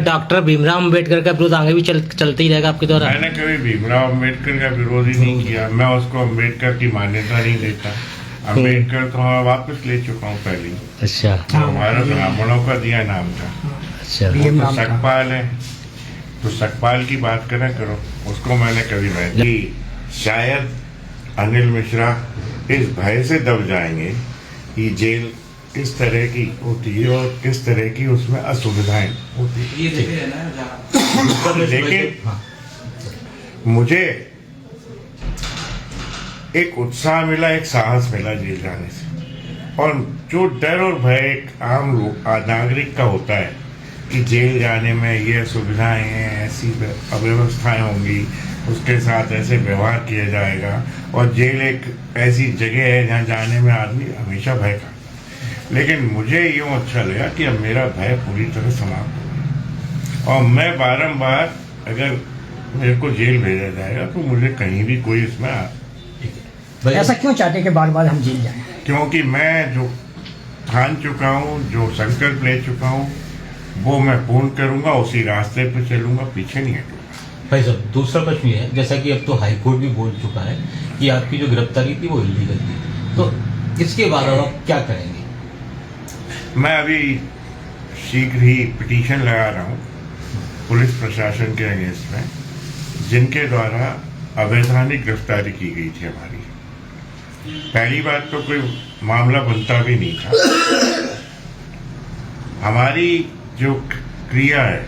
Doctor Bhimrao Ambedkar का विरोध आगे भी चलते ही रहेगा आपके द्वारा? मैंने कभी भीमराव अम्बेडकर का विरोध ही नहीं किया। मैं उसको अम्बेडकर की मान्यता नहीं देता। अम्बेडकर तो मैं वापस ले चुका हूँ पहले ही। अच्छा, तो हमारा ब्राह्मणों का दिया नाम था। अच्छा, वो तो सकपाल है, तो सकपाल की बात करा करो, उसको मैंने कभी नहीं। शायद अनिल मिश्रा इस भय से दब जाएंगे कि जेल किस तरह की होती है और किस तरह की उसमें असुविधाएं होती है। ये देखे ना लेकिन मुझे एक उत्साह मिला, एक साहस मिला जेल जाने से। और जो डर और भय एक आम नागरिक का होता है कि जेल जाने में ये सुविधाएं हैं, ऐसी अव्यवस्थाएं होंगी, उसके साथ ऐसे व्यवहार किया जाएगा, और जेल एक ऐसी जगह है जहाँ जाने में आदमी हमेशा भय करता है। लेकिन मुझे यूँ अच्छा लगा कि अब मेरा भय पूरी तरह समाप्त हो गया, और मैं बारंबार अगर मेरे को जेल भेजा जाएगा तो मुझे कहीं भी कोई इसमें ऐसा क्यों चाहते कि बार बार हम जेल जाएं? क्योंकि मैं जो ठान चुका हूँ, जो संकल्प ले चुका हूँ, वो मैं पूर्ण करूंगा, उसी रास्ते पे चलूंगा, पीछे नहीं हटूंगा। भाई साहब, दूसरा प्रश्न ये है, जैसा कि अब तो हाई कोर्ट भी बोल चुका है कि आपकी जो गिरफ्तारी थी वो इलीगल थी, तो इसके बाद आप क्या करेंगे? मैं अभी शीघ्र ही पिटीशन लगा रहा हूँ पुलिस प्रशासन के अगेंस्ट में, जिनके द्वारा अवैधानिक गिरफ्तारी की गई थी हमारी। पहली बात तो कोई मामला बनता भी नहीं था। हमारी जो क्रिया है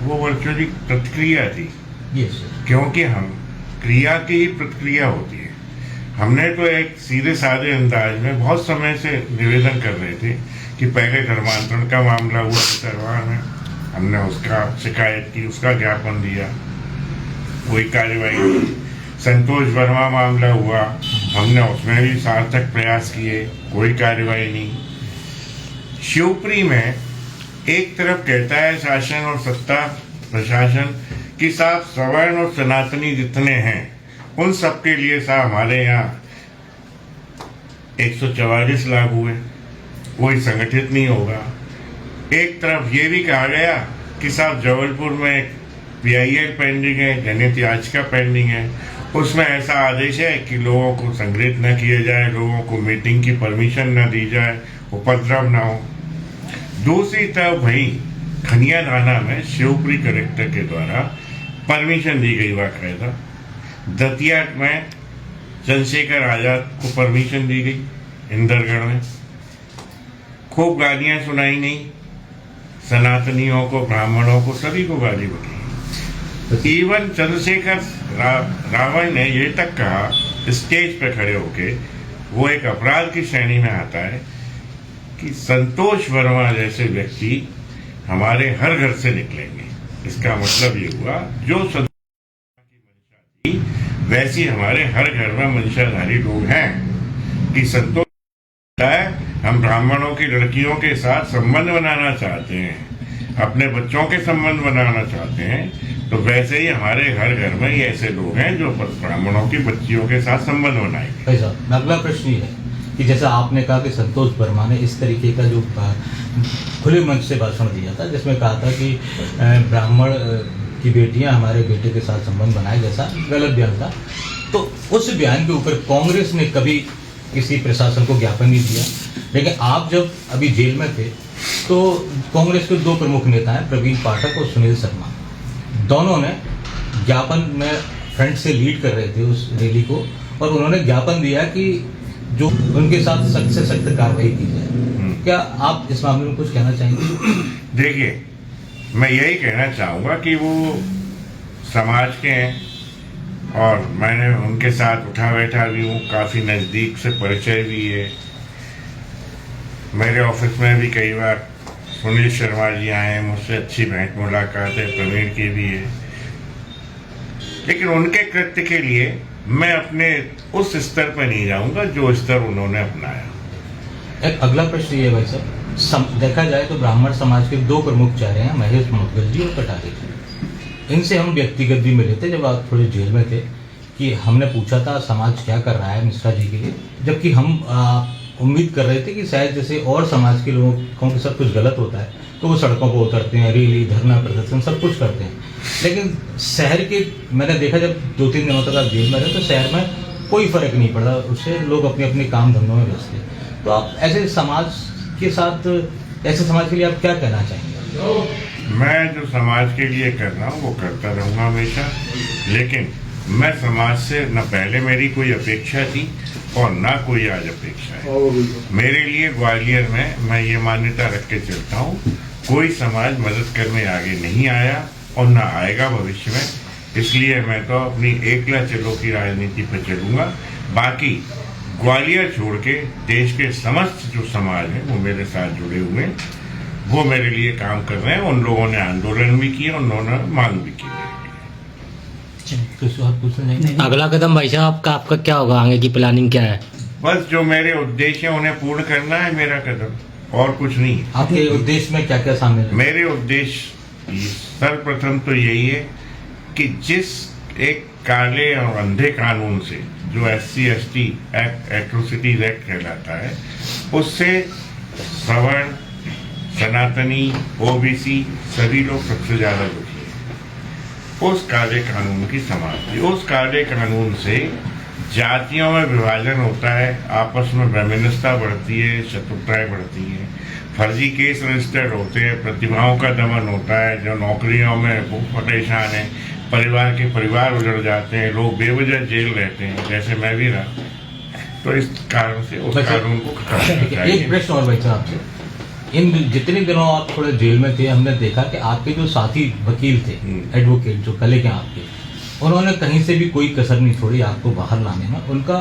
वो वर्चुअली प्रतिक्रिया थी, क्योंकि हम क्रिया की ही प्रतिक्रिया होती है। हमने तो एक सीधे साधे अंदाज में बहुत समय से निवेदन कर रहे थे कि पहले धर्मांतरण का मामला हुआ दरबार में, हमने उसका शिकायत की, उसका ज्ञापन दिया, कोई कार्रवाई नहीं। संतोष वर्मा मामला हुआ, हमने उसमें भी सार्थक प्रयास किए, कोई कार्रवाई नहीं। शिवपुरी में एक तरफ कहता है शासन और सत्ता प्रशासन कि साहब सवर्ण और सनातनी जितने हैं उन सबके लिए साहब हमारे यहाँ 144 लागू है, कोई संगठित नहीं होगा। एक तरफ ये भी कहा गया कि साहब जबलपुर में एक PIL पेंडिंग है, जनहित याचिका पेंडिंग है, उसमें ऐसा आदेश है कि लोगों को संग्रहित न किया जाए, लोगों को मीटिंग की परमिशन न दी जाए, उपद्रव न हो। दूसरी तरफ वहीं खनिया थाना में शिवपुरी कलेक्टर के द्वारा परमिशन दी गई बाकायदा। दतिया में चंद्रशेखर आजाद को परमिशन दी गई, इंदरगढ़ में खूब गालियां सुनाई नहीं, सनातनियों को, ब्राह्मणों को, सभी को गाली बकी। इवन चंद्रशेखर रावण ने ये तक कहा स्टेज पे खड़े होके, वो एक अपराध की श्रेणी में आता है, कि संतोष वर्मा जैसे व्यक्ति हमारे हर घर से निकलेंगे। इसका मतलब ये हुआ जो संतोष की मंशा थी वैसी हमारे हर घर में मंशाधारी लोग हैं, कि संतोष है हम ब्राह्मणों की लड़कियों के साथ संबंध बनाना चाहते हैं, अपने बच्चों के संबंध बनाना चाहते हैं, तो वैसे ही हमारे हर घर में ही ऐसे लोग हैं जो ब्राह्मणों की बच्चियों के साथ संबंध बनाएंगे। अगला प्रश्न ये है कि जैसा आपने कहा कि संतोष वर्मा ने इस तरीके का जो खुले मंच से भाषण दिया था, जिसमें कहा था कि ब्राह्मण की बेटियां हमारे बेटे के साथ संबंध बनाए, जैसा गलत बयान था, तो उस बयान के ऊपर कांग्रेस ने कभी किसी प्रशासन को ज्ञापन नहीं दिया। लेकिन आप जब अभी जेल में थे तो कांग्रेस के दो प्रमुख नेता हैं, प्रवीण पाठक और सुनील शर्मा, दोनों ने ज्ञापन में फ्रंट से लीड कर रहे थे उस रैली को, और उन्होंने ज्ञापन दिया कि जो उनके साथ सख्त से सख्त कार्रवाई की जाए। क्या आप इस मामले में कुछ कहना चाहेंगे? देखिए, मैं यही कहना चाहूँगा कि वो समाज के हैं और मैंने उनके साथ उठा बैठा भी हूँ, काफ़ी नज़दीक से परिचय भी है। मेरे ऑफिस में भी कई बार सुनील शर्मा जी आए, मुझसे अच्छी भेंट मुलाकात है, प्रवीण की भी है। लेकिन उनके कृत्य के लिए मैं अपने उस स्तर पर नहीं जाऊंगा जो स्तर उन्होंने अपनाया। एक अगला प्रश्न ये है भाई साहब, देखा जाए तो ब्राह्मण समाज के दो प्रमुख चेहरे हैं, महेश मुदगल जी और कटारे जी। इनसे हम व्यक्तिगत भी मिले थे जब आप थोड़े जेल में थे, कि हमने पूछा था समाज क्या कर रहा है मिश्रा जी के लिए, जबकि हम उम्मीद कर रहे थे कि शायद जैसे और समाज के लोगों के साथ कुछ गलत होता है तो वो सड़कों पर उतरते हैं, रैली, धरना प्रदर्शन सब कुछ करते हैं। लेकिन शहर के मैंने देखा जब 2-3 दिनों तक आप जेल में रहे तो शहर में कोई फर्क नहीं पड़ा, उससे लोग अपने अपने काम धंधों में व्यस्त हैं। तो आप ऐसे समाज के साथ, ऐसे समाज के लिए आप क्या कहना चाहेंगे? मैं जो समाज के लिए कर रहा हूँ वो करता रहूँगा हमेशा, लेकिन मैं समाज से न पहले मेरी कोई अपेक्षा थी और ना कोई आज अपेक्षा है। मेरे लिए ग्वालियर में मैं ये मान्यता रख के चलता हूँ, कोई समाज मदद करने आगे नहीं आया और ना आएगा भविष्य में। इसलिए मैं तो अपनी एकला चलो की राजनीति पर चलूंगा। बाकी ग्वालियर छोड़ के देश के समस्त जो समाज हैं वो मेरे साथ जुड़े हुए हैं, वो मेरे लिए काम कर रहे हैं। उन लोगों ने आंदोलन भी किया, उन्होंने मांग भी की। अगला कदम भाई साहब आपका क्या होगा, आगे की प्लानिंग क्या है? बस जो मेरे उद्देश्य हैं उन्हें पूर्ण करना है मेरा कदम, और कुछ नहीं। आपके उद्देश्य में क्या क्या शामिल है? मेरे उद्देश्य सर्वप्रथम तो यही है कि जिस एक काले और अंधे कानून से जो SC/ST एक्ट, एट्रोसिटीज एक्ट कहलाता है, उससे सवर्ण, सनातनी, OBC सभी लोग सबसे ज्यादा दुखी है। उस काले कानून की समाप्ति, उस काले कानून से जातियों में विभाजन होता है, आपस में वैमनस्यता बढ़ती है, शत्रुताएं बढ़ती हैं, फर्जी केस रजिस्टर्ड होते हैं, प्रतिभाओं का दमन होता है, जो नौकरियों में परेशान है, परिवार के परिवार उजड़ जाते हैं, लोग बेवजह जेल रहते हैं, जैसे मैं भी रहा। तो इस कारण से उस कानून को खत्म करना चाहिए। एक प्रश्न और भाई साहब आपसे, इन जितने दिनों आप थोड़े जेल में थे, हमने देखा कि आपके जो साथी वकील थे, एडवोकेट जो कले के आपके, उन्होंने कहीं से भी कोई कसर नहीं छोड़ी आपको बाहर लाने में। उनका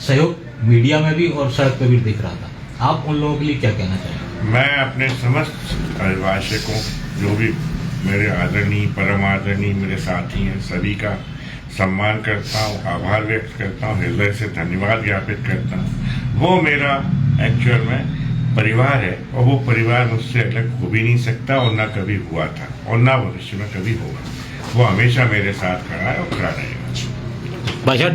सहयोग मीडिया में भी और सड़क पर भी दिख रहा था। आप उन लोगों के लिए क्या कहना चाहेंगे? मैं अपने समस्त अभिभाषकों, जो भी मेरे आदरणीय, परम आदरणीय मेरे साथी हैं, सभी का सम्मान करता हूँ, आभार व्यक्त करता हूँ, हृदय से धन्यवाद ज्ञापित करता हूँ। वो मेरा एक्चुअल में परिवार है और वो परिवार मुझसे अलग हो भी नहीं सकता और ना कभी हुआ था और ना भविष्य में कभी होगा। वो हमेशा मेरे साथ खड़ा है और खड़ा रहेगा। भाई साहब